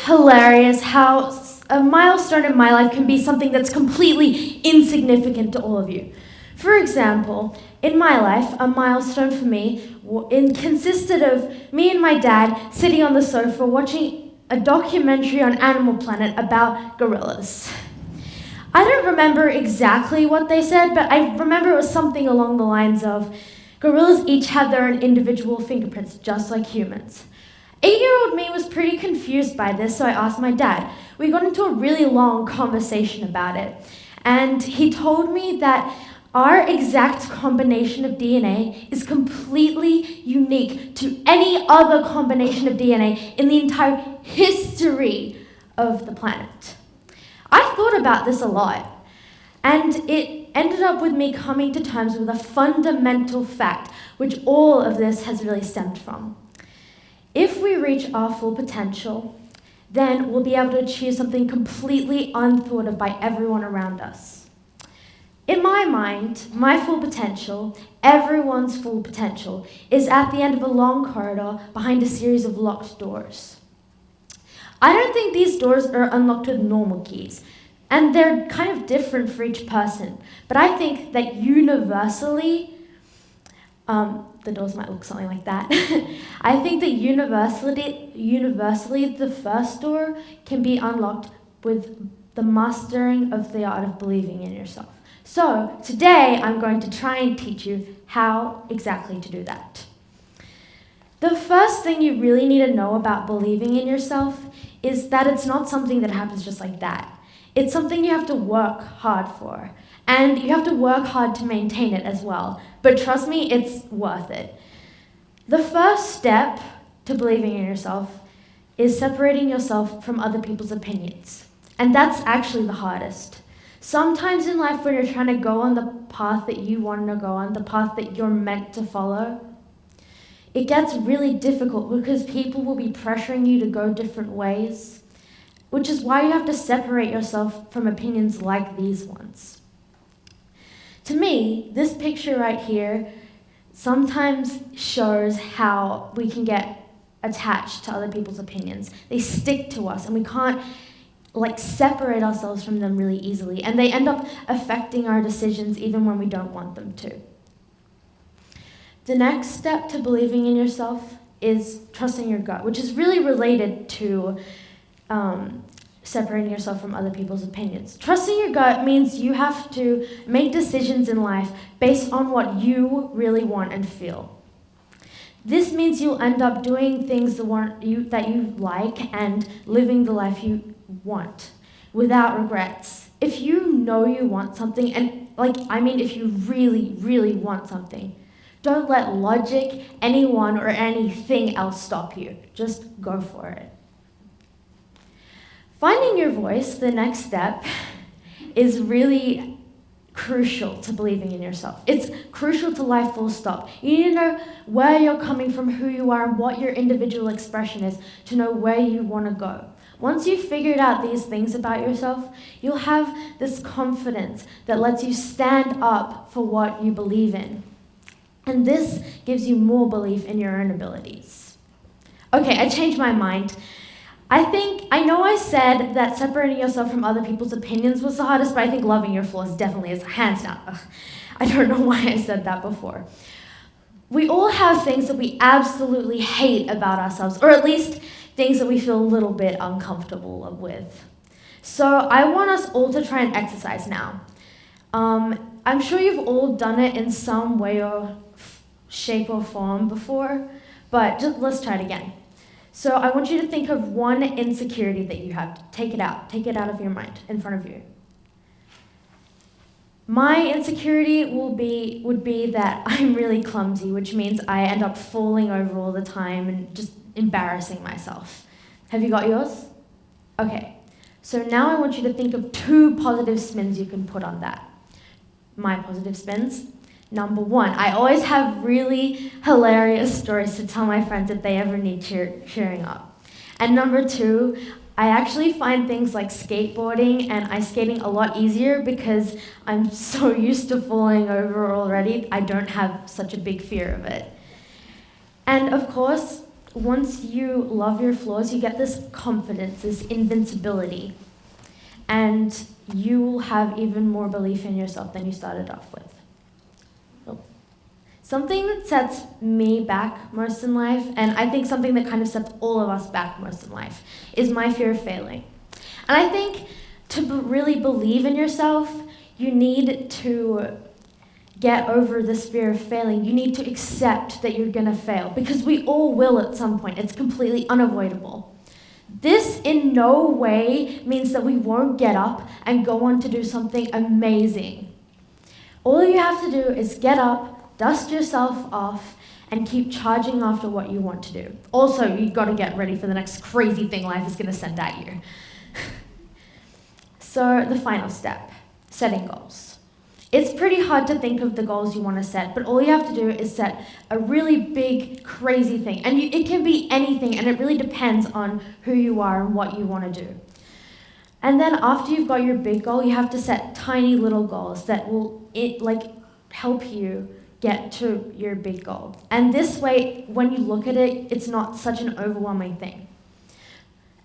hilarious how a milestone in my life can be something that's completely insignificant to all of you. For example, in my life, a milestone for me consisted of me and my dad sitting on the sofa watching a documentary on Animal Planet about gorillas. I don't remember exactly what they said, but I remember it was something along the lines of, gorillas each have their own individual fingerprints, just like humans. 8-year-old me was pretty confused by this, so I asked my dad. We got into a really long conversation about it, and he told me that our exact combination of DNA is completely unique to any other combination of DNA in the entire history of the planet. I thought about this a lot, and it ended up with me coming to terms with a fundamental fact, which all of this has really stemmed from. If we reach our full potential, then we'll be able to achieve something completely unthought of by everyone around us. In my mind, my full potential, everyone's full potential, is at the end of a long corridor behind a series of locked doors. I don't think these doors are unlocked with normal keys, and they're kind of different for each person, but I think that universally, the doors might look something like that. I think that universally the first door can be unlocked with the mastering of the art of believing in yourself. So today I'm going to try and teach you how exactly to do that. The first thing you really need to know about believing in yourself is that it's not something that happens just like that. It's something you have to work hard for, and you have to work hard to maintain it as well. But trust me, it's worth it. The first step to believing in yourself is separating yourself from other people's opinions. And that's actually the hardest. Sometimes in life when you're trying to go on the path that you want to go on, the path that you're meant to follow, it gets really difficult because people will be pressuring you to go different ways, which is why you have to separate yourself from opinions like these ones. To me, this picture right here sometimes shows how we can get attached to other people's opinions. They stick to us and we can't separate ourselves from them really easily, and they end up affecting our decisions even when we don't want them to. The next step to believing in yourself is trusting your gut, which is really related to separating yourself from other people's opinions. Trusting your gut means you have to make decisions in life based on what you really want and feel. This means you'll end up doing things that you like and living the life you want without regrets. If you know you want something, and if you really, really want something, don't let logic, anyone, or anything else stop you. Just go for it. Finding your voice, the next step, is really crucial to believing in yourself. It's crucial to life full stop. You need to know where you're coming from, who you are, and what your individual expression is to know where you want to go. Once you've figured out these things about yourself, you'll have this confidence that lets you stand up for what you believe in. And this gives you more belief in your own abilities. Okay, I changed my mind. I know I said that separating yourself from other people's opinions was the hardest, but I think loving your flaws definitely is, hands down. Ugh, I don't know why I said that before. We all have things that we absolutely hate about ourselves, or at least things that we feel a little bit uncomfortable with. So I want us all to try and exercise now. I'm sure you've all done it in some way or shape or form before, but let's try it again. So I want you to think of one insecurity that you have. Take it out of your mind in front of you. My insecurity would be that I'm really clumsy, which means I end up falling over all the time and just embarrassing myself. Have you got yours? Okay, so now I want you to think of 2 positive spins you can put on that. My positive spins. Number 1, I always have really hilarious stories to tell my friends if they ever need cheering up. And number 2, I actually find things like skateboarding and ice skating a lot easier because I'm so used to falling over already, I don't have such a big fear of it. And of course, once you love your flaws, you get this confidence, this invincibility, and you will have even more belief in yourself than you started off with. Something that sets me back most in life, and I think something that kind of sets all of us back most in life, is my fear of failing. And I think to really believe in yourself, you need to get over this fear of failing. You need to accept that you're going to fail, because we all will at some point. It's completely unavoidable. This in no way means that we won't get up and go on to do something amazing. All you have to do is get up, dust yourself off, and keep charging after what you want to do. Also, you've got to get ready for the next crazy thing life is going to send at you. So the final step, setting goals. It's pretty hard to think of the goals you want to set, but all you have to do is set a really big, crazy thing. And it can be anything, and it really depends on who you are and what you want to do. And then after you've got your big goal, you have to set tiny little goals that will help you get to your big goal. And this way, when you look at it, it's not such an overwhelming thing.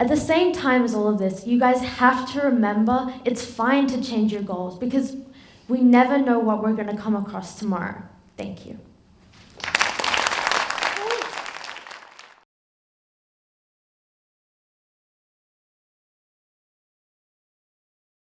At the same time as all of this, you guys have to remember it's fine to change your goals, because we never know what we're going to come across tomorrow. Thank you.